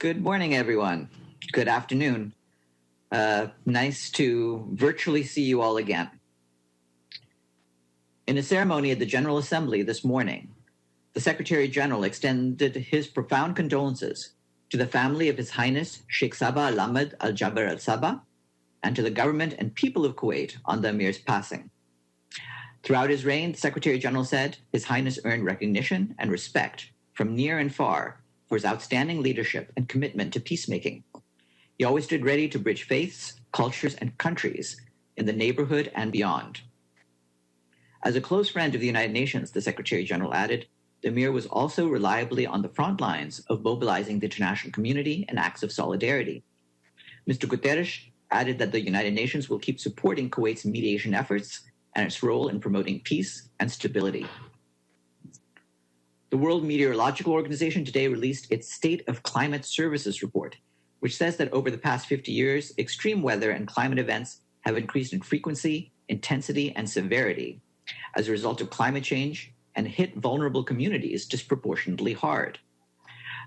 Good morning, everyone. Good afternoon. Nice to virtually see you all again. In a ceremony at the General Assembly this morning, the Secretary General extended his profound condolences to the family of His Highness Sheikh Sabah Al-Ahmad Al-Jaber Al-Sabah and to the government and people of Kuwait on the Amir's passing. Throughout his reign, the Secretary General said His Highness earned recognition and respect from near and far for his outstanding leadership and commitment to peacemaking. He always stood ready to bridge faiths, cultures, and countries in the neighborhood and beyond. As a close friend of the United Nations, the Secretary General added, the Amir was also reliably on the front lines of mobilizing the international community in acts of solidarity. Mr. Guterres added that the United Nations will keep supporting Kuwait's mediation efforts and its role in promoting peace and stability. The World Meteorological Organization today released its State of Climate Services report, which says that over the past 50 years, extreme weather and climate events have increased in frequency, intensity, and severity as a result of climate change and hit vulnerable communities disproportionately hard.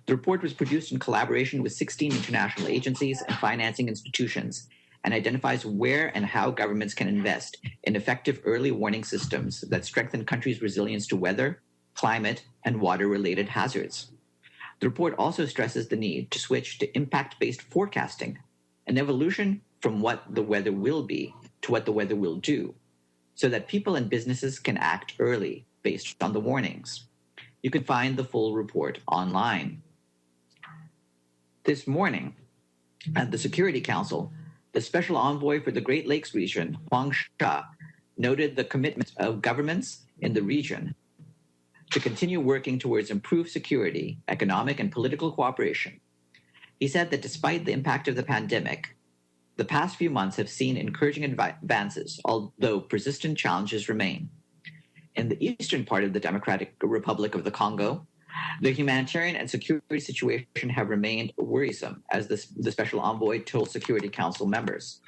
The report was produced in collaboration with 16 international agencies and financing institutions and identifies where and how governments can invest in effective early warning systems that strengthen countries' resilience to weather, climate, and water-related hazards. The report also stresses the need to switch to impact-based forecasting, an evolution from what the weather will be to what the weather will do, so that people and businesses can act early based on the warnings. You can find the full report online. This morning, at the Security Council, the Special Envoy for the Great Lakes region, Huang Sha, noted the commitment of governments in the region to continue working towards improved security, economic, and political cooperation. He said that despite the impact of the pandemic, the past few months have seen encouraging advances, although persistent challenges remain. In the eastern part of the Democratic Republic of the Congo, the humanitarian and security situation have remained worrisome, as the Special Envoy told Security Council members.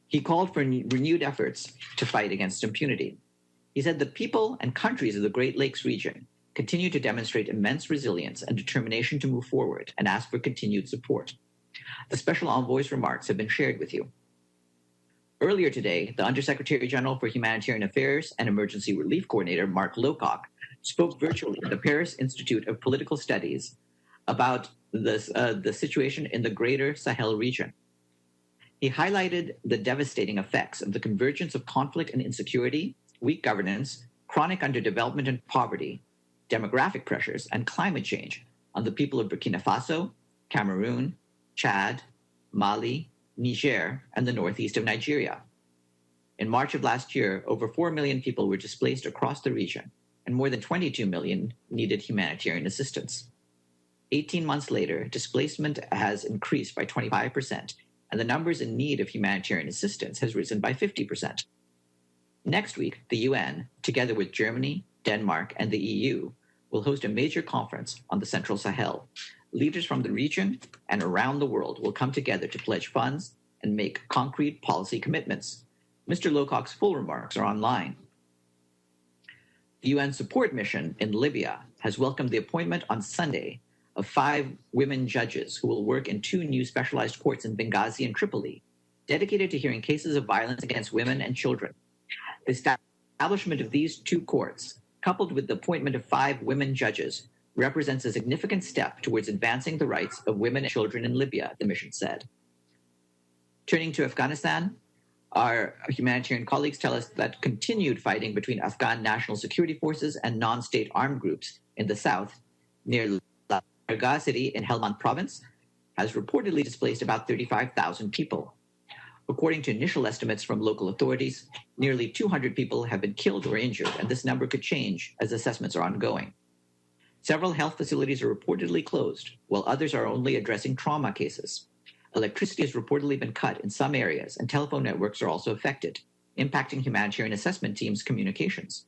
He called for renewed efforts to fight against impunity. He said the people and countries of the Great Lakes region continue to demonstrate immense resilience and determination to move forward and ask for continued support. The Special Envoy's remarks have been shared with you. Earlier today, the Undersecretary General for Humanitarian Affairs and Emergency Relief Coordinator, Mark Lowcock, spoke virtually at the Paris Institute of Political Studies about the situation in the greater Sahel region. He highlighted the devastating effects of the convergence of conflict and insecurity, weak governance, chronic underdevelopment and poverty, demographic pressures, and climate change on the people of Burkina Faso, Cameroon, Chad, Mali, Niger, and the northeast of Nigeria. In March of last year, over 4 million people were displaced across the region, and more than 22 million needed humanitarian assistance. 18 months later, displacement has increased by 25%, and the numbers in need of humanitarian assistance has risen by 50%. Next week, the UN, together with Germany, Denmark, and the EU, will host a major conference on the Central Sahel. Leaders from the region and around the world will come together to pledge funds and make concrete policy commitments. Mr. Lowcock's full remarks are online. The UN support mission in Libya has welcomed the appointment on Sunday of 5 women judges who will work in 2 new specialized courts in Benghazi and Tripoli, dedicated to hearing cases of violence against women and children. The establishment of these 2 courts, coupled with the appointment of 5 women judges, represents a significant step towards advancing the rights of women and children in Libya, the mission said. Turning to Afghanistan, our humanitarian colleagues tell us that continued fighting between Afghan national security forces and non-state armed groups in the south, near Larga city in Helmand province, has reportedly displaced about 35,000 people. According to initial estimates from local authorities, nearly 200 people have been killed or injured, and this number could change as assessments are ongoing. Several health facilities are reportedly closed, while others are only addressing trauma cases. Electricity has reportedly been cut in some areas, and telephone networks are also affected, impacting humanitarian assessment teams' communications.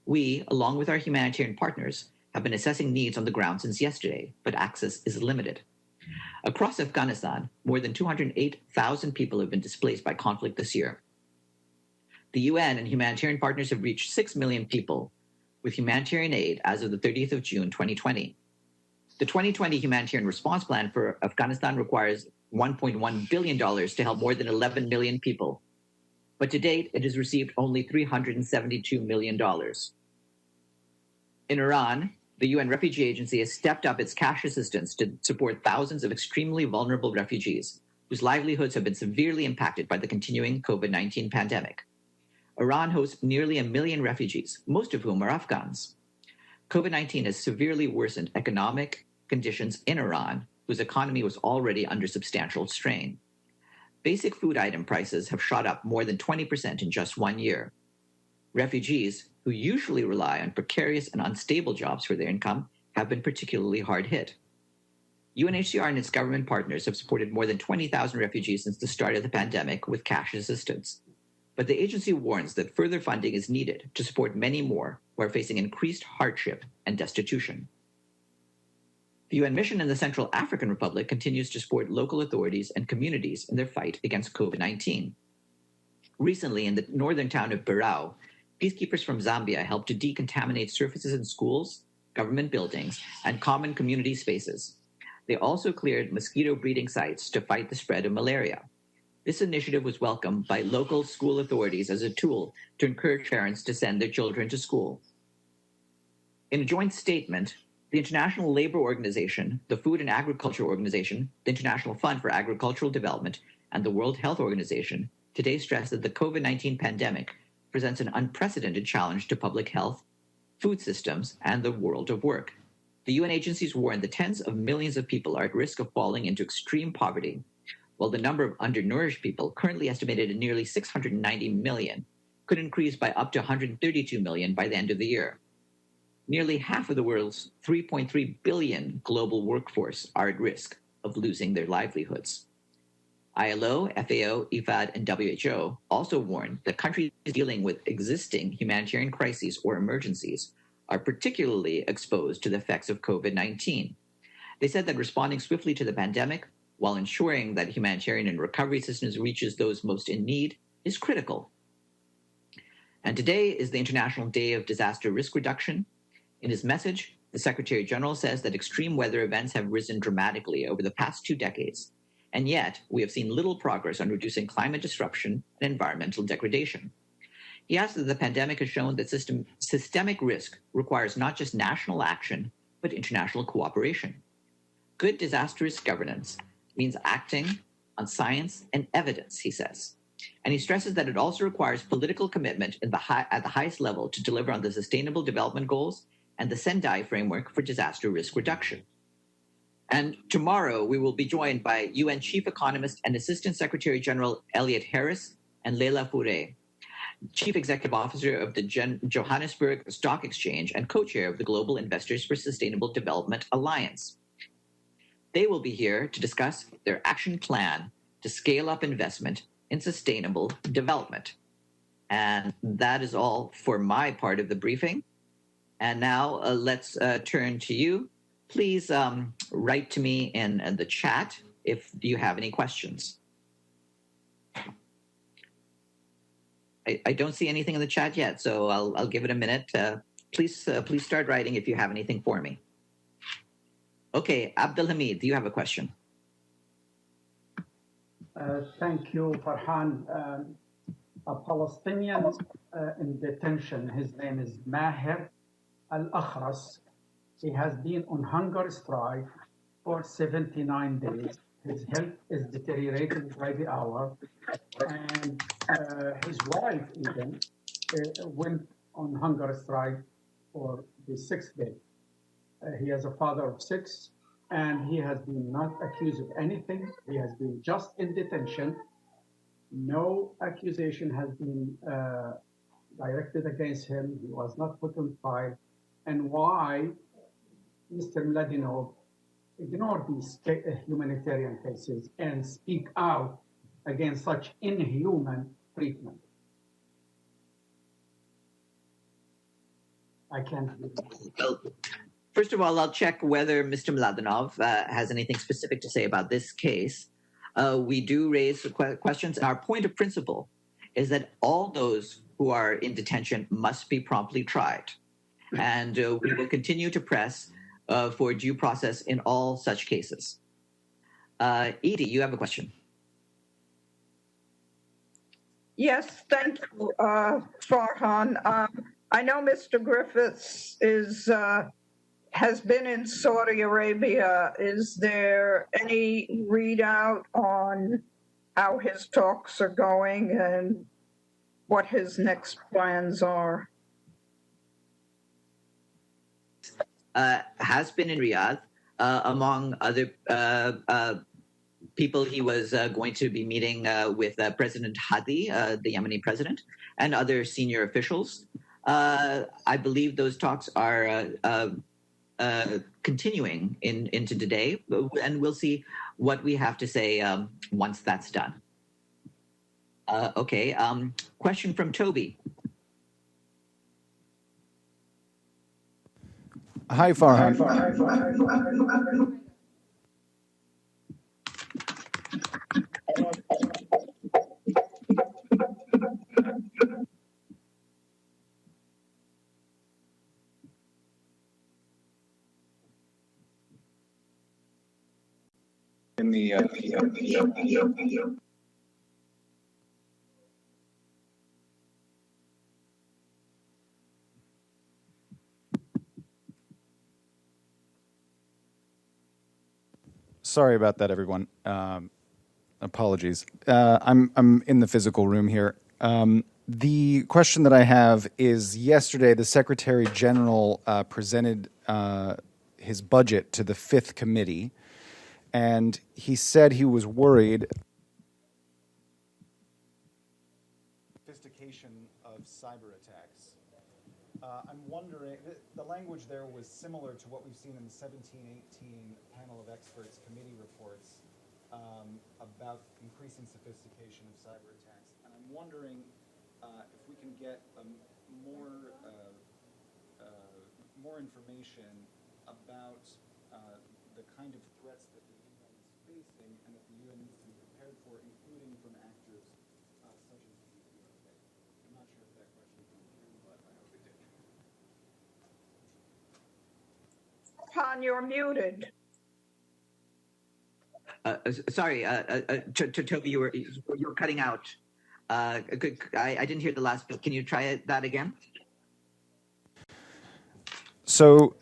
We, along with our humanitarian partners, have been assessing needs on the ground since yesterday, but access is limited. Across Afghanistan, more than 208,000 people have been displaced by conflict this year. The UN and humanitarian partners have reached 6 million people with humanitarian aid as of the 30th of June 2020. The 2020 humanitarian response plan for Afghanistan requires $1.1 billion to help more than 11 million people. But to date, it has received only $372 million. In Iran, the UN Refugee Agency has stepped up its cash assistance to support thousands of extremely vulnerable refugees whose livelihoods have been severely impacted by the continuing COVID-19 pandemic. Iran hosts nearly 1 million refugees, most of whom are Afghans. COVID-19 has severely worsened economic conditions in Iran, whose economy was already under substantial strain. Basic food item prices have shot up more than 20% in just 1 year. Refugees, who usually rely on precarious and unstable jobs for their income, have been particularly hard hit. UNHCR and its government partners have supported more than 20,000 refugees since the start of the pandemic with cash assistance. But the agency warns that further funding is needed to support many more who are facing increased hardship and destitution. The UN mission in the Central African Republic continues to support local authorities and communities in their fight against COVID-19. Recently, in the northern town of Barao, peacekeepers from Zambia helped to decontaminate surfaces in schools, government buildings, and common community spaces. They also cleared mosquito breeding sites to fight the spread of malaria. This initiative was welcomed by local school authorities as a tool to encourage parents to send their children to school. In a joint statement, the International Labour Organization, the Food and Agriculture Organization, the International Fund for Agricultural Development, and the World Health Organization today stressed that the COVID-19 pandemic presents an unprecedented challenge to public health, food systems, and the world of work. The UN agencies warn that tens of millions of people are at risk of falling into extreme poverty, while the number of undernourished people, currently estimated at nearly 690 million, could increase by up to 132 million by the end of the year. Nearly half of the world's 3.3 billion global workforce are at risk of losing their livelihoods. ILO, FAO, IFAD, and WHO also warned that countries dealing with existing humanitarian crises or emergencies are particularly exposed to the effects of COVID-19. They said that responding swiftly to the pandemic while ensuring that humanitarian and recovery assistance reaches those most in need is critical. And today is the International Day of Disaster Risk Reduction. In his message, the Secretary General says that extreme weather events have risen dramatically over the past 2 decades, and yet we have seen little progress on reducing climate disruption and environmental degradation. He adds that the pandemic has shown that systemic risk requires not just national action, but international cooperation. Good disaster risk governance means acting on science and evidence, he says. And he stresses that it also requires political commitment at the highest level to deliver on the Sustainable Development Goals and the Sendai framework for disaster risk reduction. And tomorrow we will be joined by UN Chief Economist and Assistant Secretary General Elliot Harris and Leila Fouré, Chief Executive Officer of the Johannesburg Stock Exchange and co-chair of the Global Investors for Sustainable Development Alliance. They will be here to discuss their action plan to scale up investment in sustainable development. And that is all for my part of the briefing. And now let's turn to you. Please write to me in the chat if you have any questions. I don't see anything in the chat yet, so I'll give it a minute. Please start writing if you have anything for me. Okay, Abdelhamid, do you have a question? Thank you, Farhan. A Palestinian in detention, his name is Maher Al-Akhras. He has been on hunger strike for 79 days. His health is deteriorating by the hour. And his wife even went on hunger strike for the 6th day. He is a father of 6, and he has been not accused of anything. He has been just in detention. No accusation has been directed against him. He was not put on trial. And why Mr. Mladinov ignored these humanitarian cases and speak out against such inhuman treatment? I can't do that. First of all, I'll check whether Mr. Mladinov has anything specific to say about this case. We do raise questions. Our point of principle is that all those who are in detention must be promptly tried. And we will continue to press for due process in all such cases. Edie, you have a question. Yes, thank you, Farhan. I know Mr. Griffiths has been in Saudi Arabia. Is there any readout on how his talks are going and what his next plans are? Has been in Riyadh, among other people. He was going to be meeting with President Hadi, the Yemeni president, and other senior officials. I believe those talks are continuing into today, and we'll see what we have to say once that's done. Okay, question from Toby. Hi, Farhan. In the Sorry about that, everyone. Apologies. I'm in the physical room here. The question that I have is, yesterday the Secretary General presented his budget to the Fifth Committee, and he said he was worried sophistication of cyber attacks. I'm wondering, the language there was similar to what we've seen in the 1718 panel of experts committee reports about increasing sophistication of cyber attacks. And I'm wondering if we can get more information about the kind of threats that the UN is facing and that the UN needs to be prepared for, including from actors such as the USA. I'm not sure if that question came through, but I hope it did. Han, you're muted. Sorry, Toby, you were cutting out. I didn't hear the last bit. Can you try that again? So,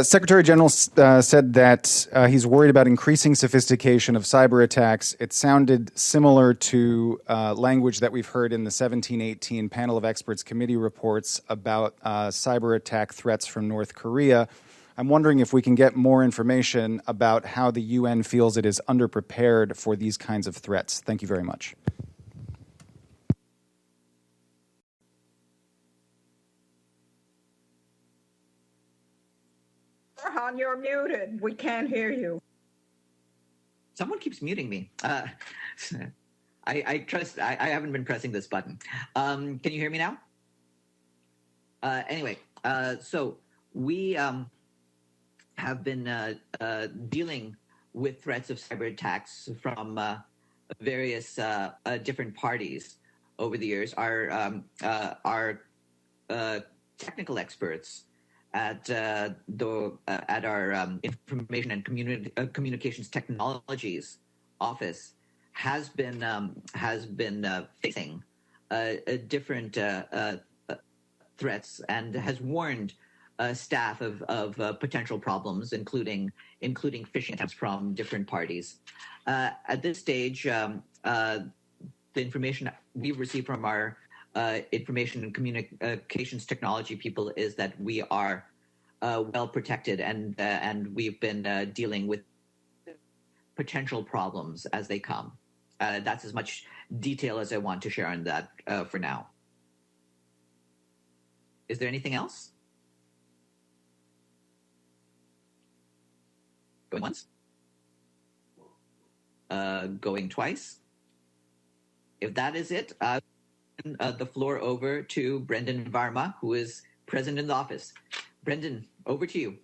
Secretary General said that he's worried about increasing sophistication of cyber attacks. It sounded similar to language that we've heard in the 1718 panel of experts committee reports about cyber attack threats from North Korea. I'm wondering if we can get more information about how the UN feels it is underprepared for these kinds of threats. Thank you very much. Farhan, you're muted. We can't hear you. Someone keeps muting me. I trust. I haven't been pressing this button. Can you hear me now? Anyway, so we have been dealing with threats of cyber attacks from various different parties over the years. Our technical experts at our Information and Communications Technologies office has been facing different threats and has warned staff of potential problems, including phishing attempts from different parties. At this stage, the information we've received from our information and communications technology people is that we are well protected, and we've been dealing with potential problems as they come. That's as much detail as I want to share on that for now. Is there anything else? Going once? Going twice? If that is it, the floor over to Brendan Varma, who is present in the office. Brendan, over to you.